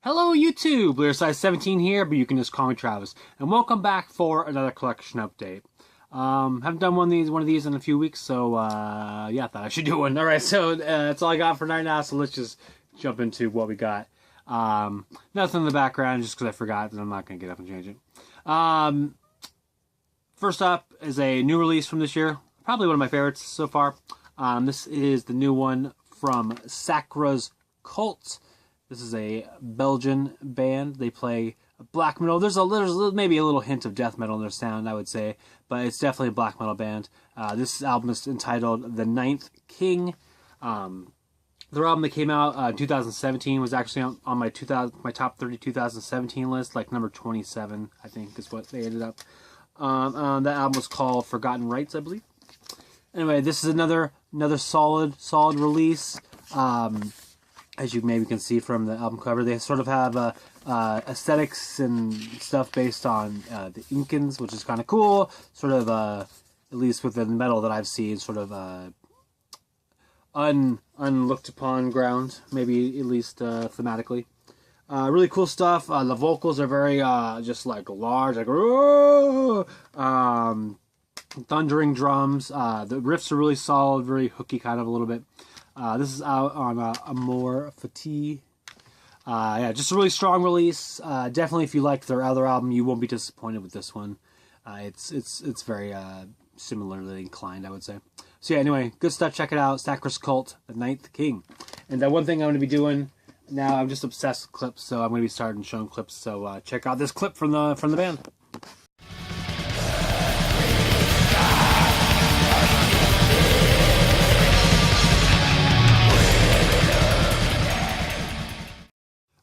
Hello YouTube, Size17 here, but you can just call me Travis, and welcome back for another collection update. Haven't done one of these in a few weeks, so yeah, I thought I should do one. Alright, so that's all I got for right now, so let's just jump into what we got. Nothing in the background, just because I forgot, and I'm not going to get up and change it. First up is a new release from this year, probably one of my favorites so far. This is the new one from Saqra's Cult. This is a Belgian band. They play black metal. There's maybe a little hint of death metal in their sound, I would say, but it's definitely a black metal band. This album is entitled The Ninth King. Their album that came out in 2017 was actually on my top 30 2017 list, like number 27, I think is what they ended up. That album was called Forgotten Rights, I believe. Anyway, this is another solid release. As you maybe can see from the album cover, they sort of have aesthetics and stuff based on the Incans, which is kind of cool. Sort of, at least with the metal that I've seen, sort of unlooked upon ground, maybe at least thematically. Really cool stuff. The vocals are very just like large, like thundering drums. The riffs are really solid, very hooky, kind of a little bit. This is out on Amor Fati. Yeah, just a really strong release. Definitely, if you like their other album, you won't be disappointed with this one. It's very similarly inclined, I would say. So yeah, anyway, good stuff. Check it out. Saqra's Cult, The Ninth King. And one thing I'm going to be doing now, I'm just obsessed with clips, so I'm going to be starting showing clips. So check out this clip from the band.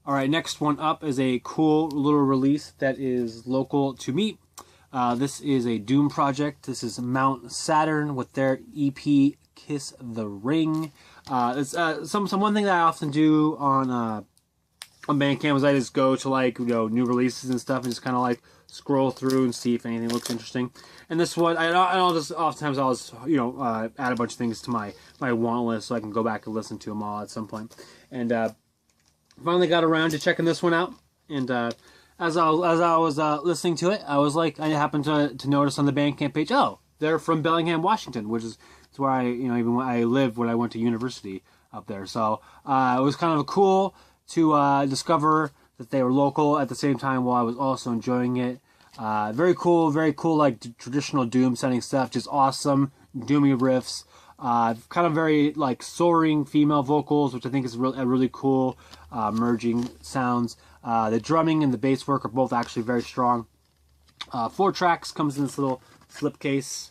Alright, next one up is a cool little release that is local to me. This is a Doom project. This is Mount Saturn with their EP Kiss the Ring. It's one thing that I often do on Bandcamp is I just go to new releases and stuff and just kind of like scroll through and see if anything looks interesting. And this one, I'll just oftentimes I'll just add a bunch of things to my want list so I can go back and listen to them all at some point. And finally got around to checking this one out, and as I was listening to it, I happened to notice on the Bandcamp page, oh, they're from Bellingham, Washington, which is where I lived when I went to university up there. So it was kind of cool to discover that they were local at the same time while I was also enjoying it. Very cool, like traditional Doom sounding stuff, just awesome, doomy riffs. Kind of very like soaring female vocals, which I think is a really cool merging sounds. The drumming and the bass work are both actually very strong. 4 tracks, comes in this little slipcase.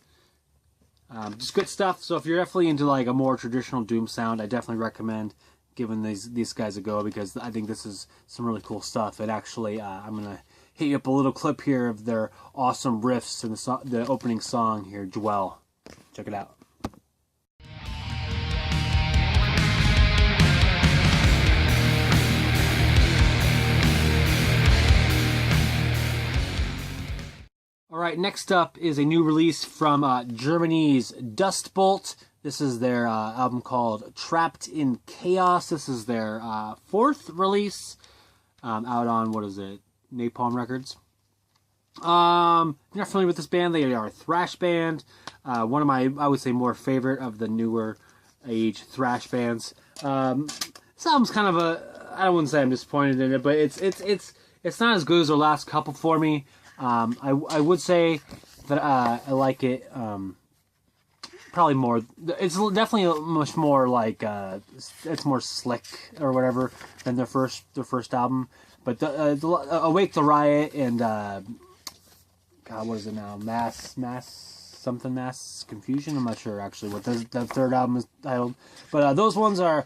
Just good stuff. So if you're definitely into like a more traditional Doom sound, I definitely recommend giving these guys a go, because I think this is some really cool stuff. And actually, I'm gonna hit you up a little clip here of their awesome riffs and the opening song here, Dwell. Check it out. Alright, next up is a new release from Germany's Dustbolt. This is their album called Trapped in Chaos. This is their 4th release out on, what is it, Napalm Records. If you're not familiar with this band, they are a thrash band. One of my, I would say, more favorite of the newer age thrash bands. This album's kind of I wouldn't say I'm disappointed in it, but it's not as good as their last couple for me. I would say that I like it probably more. It's definitely much more like it's more slick or whatever than their first album. But the Awake the Riot and God, what is it now? Mass Confusion. I'm not sure actually what the third album is titled. But those ones I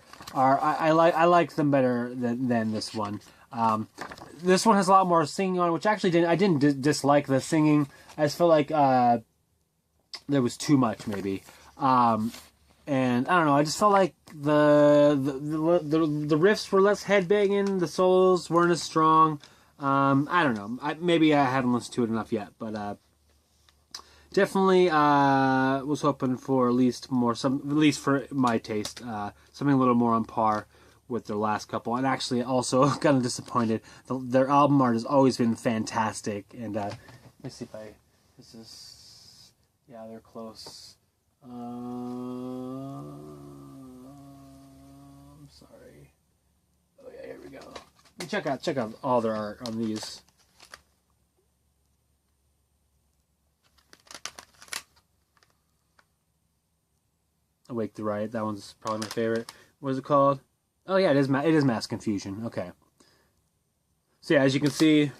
like them better than this one. This one has a lot more singing on it, which actually I didn't dislike the singing. I just felt like there was too much, maybe. And I don't know. I just felt like the riffs were less headbanging. The solos weren't as strong. I don't know. Maybe I haven't listened to it enough yet, but definitely was hoping for at least for my taste, something a little more on par with their last couple, and actually also kind of disappointed. Their album art has always been fantastic, and let me see if this is, yeah, they're close. I'm sorry. Oh yeah, here we go. Check out all their art on these. Awake the Riot. That one's probably my favorite. What is it called? Oh yeah, it is Mass Confusion. Okay. So yeah, as you can see,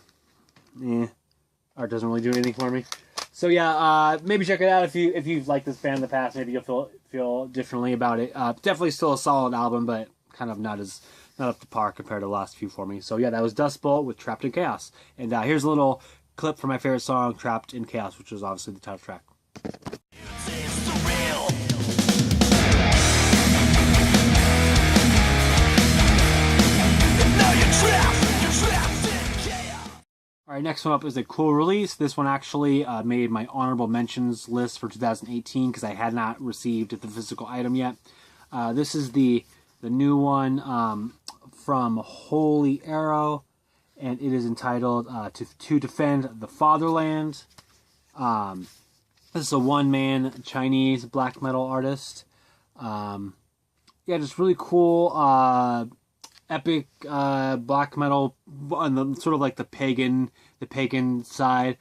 art doesn't really do anything for me. So yeah, maybe check it out if you've liked this band in the past. Maybe you'll feel differently about it. Definitely still a solid album, but kind of not up to par compared to the last few for me. So yeah, that was Dust Bolt with Trapped in Chaos. And here's a little clip from my favorite song, Trapped in Chaos, which was obviously the title track. Alright, next one up is a cool release. This one actually made my honorable mentions list for 2018 because I had not received the physical item yet. This is the new one from Holyarrow, and it is entitled To Defend the Fatherland. This is a one-man Chinese black metal artist. Yeah, just really cool, epic black metal on the sort of like the pagan side.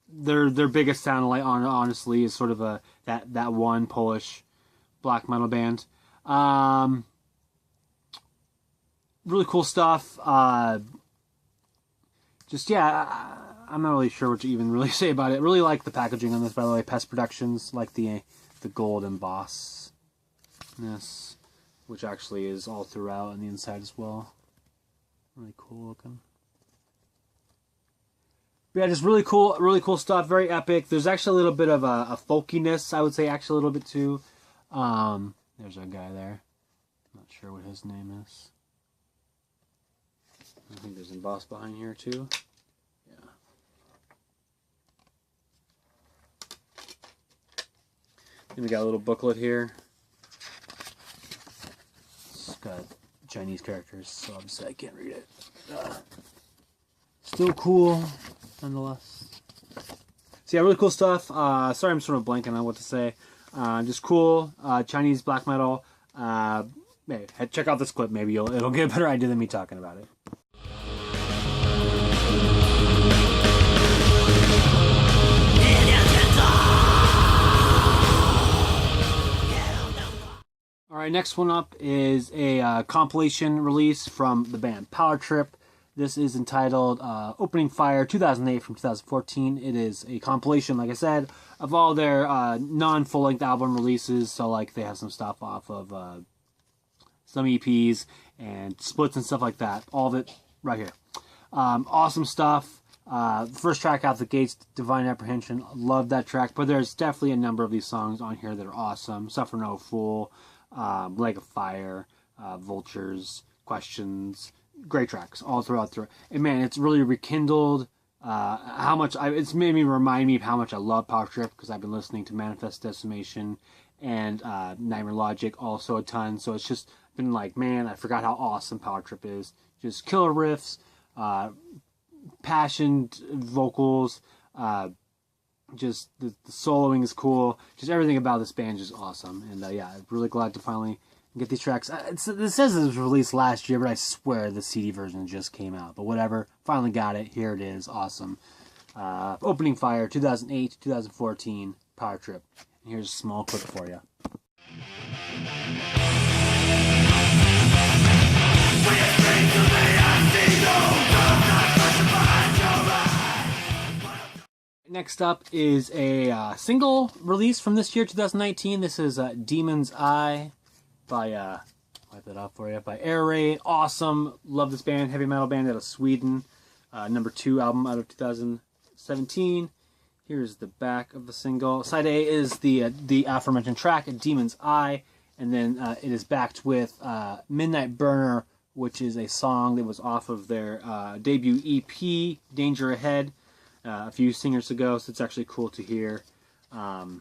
Their biggest sound, like, honestly, is sort of that one Polish black metal band. Really cool stuff. Just yeah, I'm not really sure what to even really say about it. Really like the packaging on this, by the way. Pest Productions, like the gold embossness, which actually is all throughout on the inside as well. Really cool looking. But yeah, just really cool stuff. Very epic. There's actually a little bit of a folkiness, I would say, actually a little bit too. There's a guy there. Not sure what his name is. I think there's embossed behind here too. Yeah. Then we got a little booklet here. It's got Chinese characters, so obviously I can't read it. Still cool, nonetheless. So yeah, really cool stuff. Sorry, I'm sort of blanking on what to say. Just cool Chinese black metal. Hey, check out this clip. Maybe it'll get a better idea than me talking about it. Alright, next one up is a compilation release from the band Power Trip. This is entitled Opening Fire 2008 from 2014. It is a compilation, like I said, of all their non-full-length album releases. So, like, they have some stuff off of some EPs and splits and stuff like that. All of it right here. Awesome stuff. First track out the gates, Divine Apprehension. Love that track. But there's definitely a number of these songs on here that are awesome. Suffer No Fool, Leg of Fire, Vultures, Questions. Great tracks all throughout. And man, it's really rekindled how much it's made me remind me of how much I love Power Trip, because I've been listening to Manifest Decimation and Nightmare Logic also a ton. So it's just been like, man, I forgot how awesome Power Trip is. Just killer riffs, passionate vocals, just the soloing is cool. Just everything about this band is awesome. And yeah, I'm really glad to finally get these tracks. It says it was released last year, but I swear the CD version just came out. But whatever, finally got it. Here it is. Awesome. Opening Fire 2008 2014 Power Trip. And here's a small clip for you. Next up is a single release from this year, 2019. This is Demon's Eye by, wipe that off for you, by Air Raid. Awesome. Love this band. Heavy metal band out of Sweden. Number 2 album out of 2017. Here's the back of the single. Side A is the aforementioned track, Demon's Eye. And then it is backed with Midnight Burner, which is a song that was off of their debut EP, Danger Ahead, a few singers ago. So it's actually cool to hear the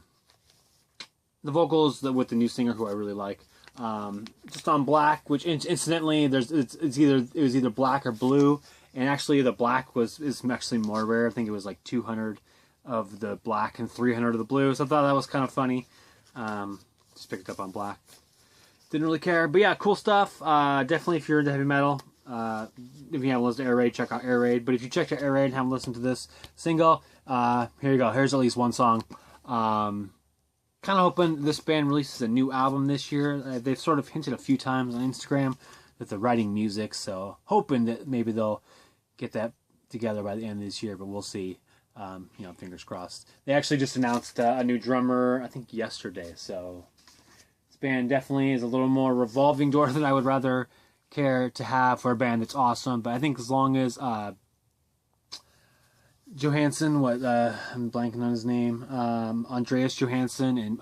vocals with the new singer, who I really like. just on black. Which incidentally, it was either black or blue, and actually the black is actually more rare. I think it was like 200 of the black and 300 of the blue. So I thought that was kind of funny. Just picked it up on black. Didn't really care, but yeah, cool stuff. Definitely, if you're into heavy metal, if you haven't listened to Air Raid, check out Air Raid. But if you checked out Air Raid and haven't listened to this single, here you go. Here's at least one song. Kind of hoping this band releases a new album this year. They've sort of hinted a few times on Instagram that they're writing music, so hoping that maybe they'll get that together by the end of this year. But we'll see. Fingers crossed. They actually just announced a new drummer, I think yesterday. So this band definitely is a little more revolving door than I would rather care to have for a band that's awesome. But I think as long as Johansson, I'm blanking on his name, Andreas Johansson, and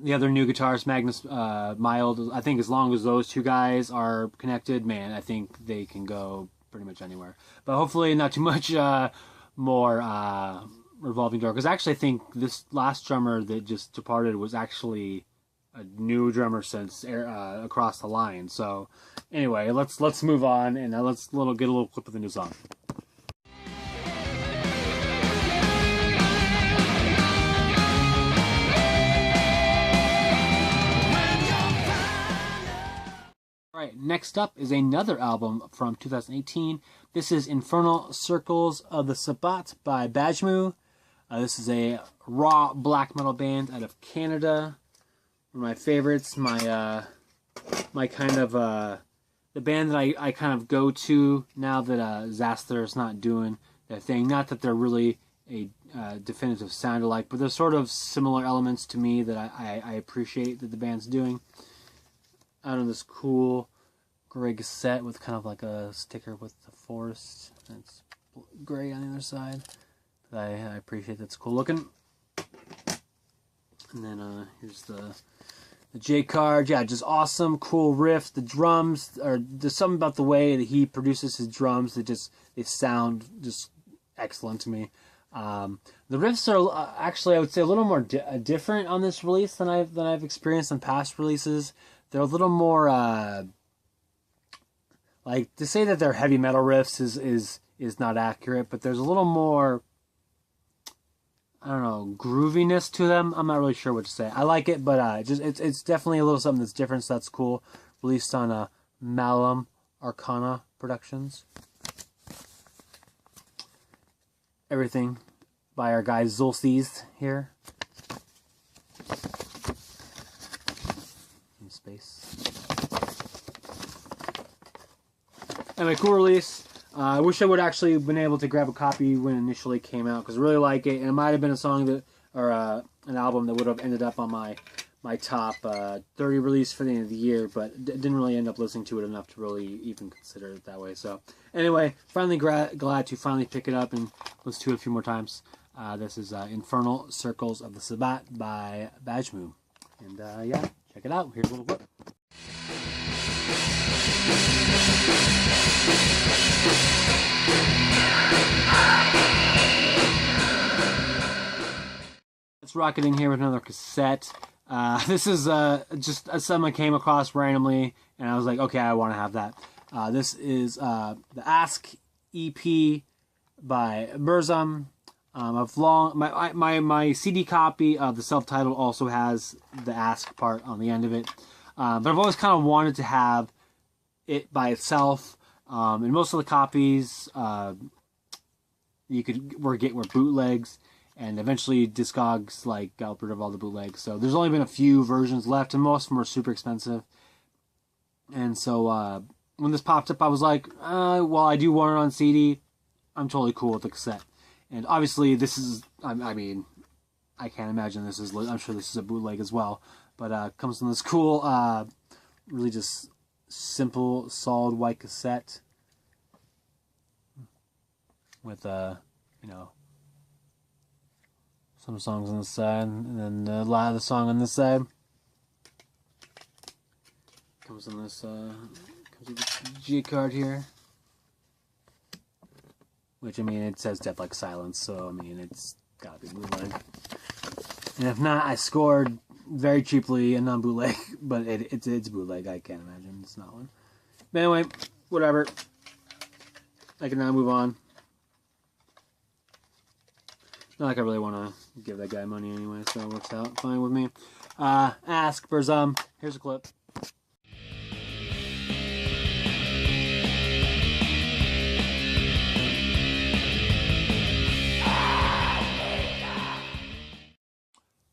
the other new guitarist, Magnus Mild, I think as long as those two guys are connected, man, I think they can go pretty much anywhere. But hopefully not too much more revolving door, because actually I think this last drummer that just departed was actually a new drummer since Across the Line. So anyway, let's move on, and let's get a little clip of the new song. Alright, next up is another album from 2018. This is Infernal Circles of the Sabbat by Bašmu. This is a raw black metal band out of Canada. One of my favorites, my kind of the band that I kind of go to now that Saqra is not doing their thing. Not that they're really a definitive sound alike, but there's sort of similar elements to me that I appreciate that the band's doing. Out of this cool gray cassette with kind of like a sticker with the forest. It's gray on the other side. But I appreciate that's cool looking. And then here's the J card. Yeah, just awesome, cool riff. The drums there's something about the way that he produces his drums that they sound just excellent to me. The riffs are actually, I would say, a little more different on this release than I've experienced on past releases. They're a little more like, to say that they're heavy metal riffs is not accurate, but there's a little more, I don't know, grooviness to them. I'm not really sure what to say. I like it, but it's definitely a little something that's different, so that's cool. Released on Malum Arcana Productions. Everything by our guy Zulces here. In space. Anyway, cool release. I wish I would actually have been able to grab a copy when it initially came out, because I really like it, and it might have been a song that, or an album that would have ended up on my top 30 release for the end of the year, but didn't really end up listening to it enough to really even consider it that way. So anyway, finally glad to finally pick it up and listen to it a few more times. This is Infernal Circles of the Sabbat by Bašmu. And yeah, check it out. Here's a little clip. Let's rock it in here with another cassette. This is just something I came across randomly, and I was like, okay, I want to have that. This is the Aske EP by Burzum. My CD copy of the self-titled also has the Aske part on the end of it, but I've always kind of wanted to have it by itself. And most of the copies were bootlegs. And eventually Discogs got rid of all the bootlegs. So there's only been a few versions left, and most of them are super expensive. And so when this popped up, I was like, well, I do want it on CD. I'm totally cool with the cassette. And obviously this is, I mean, I can't imagine this is, I'm sure this is a bootleg as well. But comes from this cool, really just simple, solid white cassette. With, some songs on the side, and then a lot of the song on this side. Comes on this, comes with the G card here. Which, I mean, it says Death Like Silence, so, I mean, it's gotta be bootleg. And if not, I scored very cheaply and non-bootleg, but it's bootleg. I can't imagine it's not one. But anyway, whatever. I can now move on. Not like I really want to give that guy money anyway, so it works out fine with me. Ask Burzum. Here's a clip.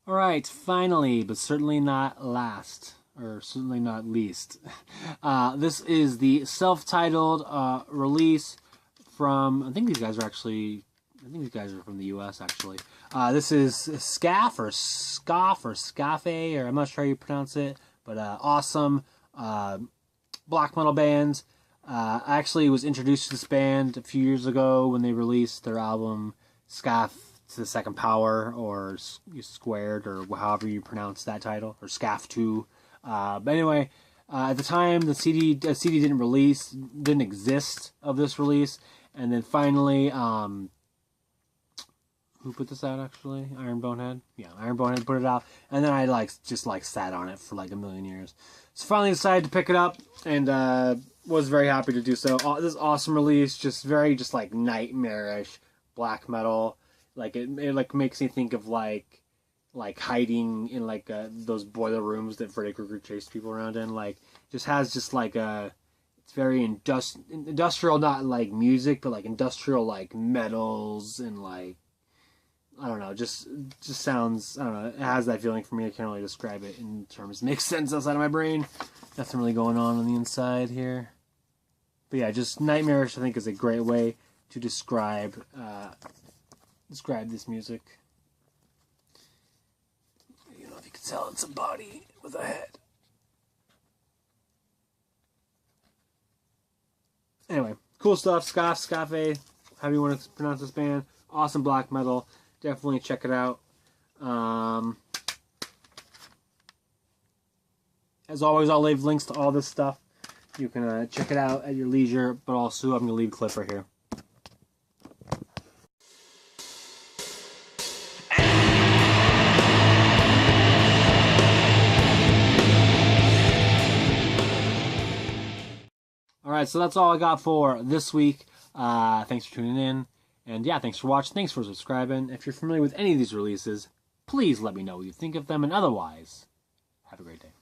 Alright, finally, but certainly not last, or certainly not least. This is the self-titled release from, I think these guys are from the US, actually. This is SCAF, or SCAF, or Skáphe, or I'm not sure how you pronounce it, but awesome black metal band. I actually was introduced to this band a few years ago when they released their album SCAF to the Second Power, or Squared, or however you pronounce that title, or SCAF 2. But anyway, at the time the CD didn't exist of this release, and then finally, who put this out actually? Iron Bonehead? Yeah, Iron Bonehead put it out, and then I just sat on it for like a million years. So finally decided to pick it up, and was very happy to do so. This awesome release, just like nightmarish black metal. Like it makes me think of like hiding in those boiler rooms that Freddy Krueger chased people around in. It's very industrial, not like music, but like industrial, like metals and like, I don't know, just sounds, I don't know, it has that feeling for me. I can't really describe it in terms. It makes sense outside of my brain. Nothing really going on the inside here. But yeah, just nightmarish, I think, is a great way to describe this music. You know, if you could tell it's a body with a head. Anyway, cool stuff. Skáphe, however you want to pronounce this band. Awesome black metal. Definitely check it out. As always, I'll leave links to all this stuff. You can check it out at your leisure, but also I'm going to leave a clip right here. Alright, so that's all I got for this week. Thanks for tuning in. And yeah, thanks for watching. Thanks for subscribing. If you're familiar with any of these releases, please let me know what you think of them. And otherwise, have a great day.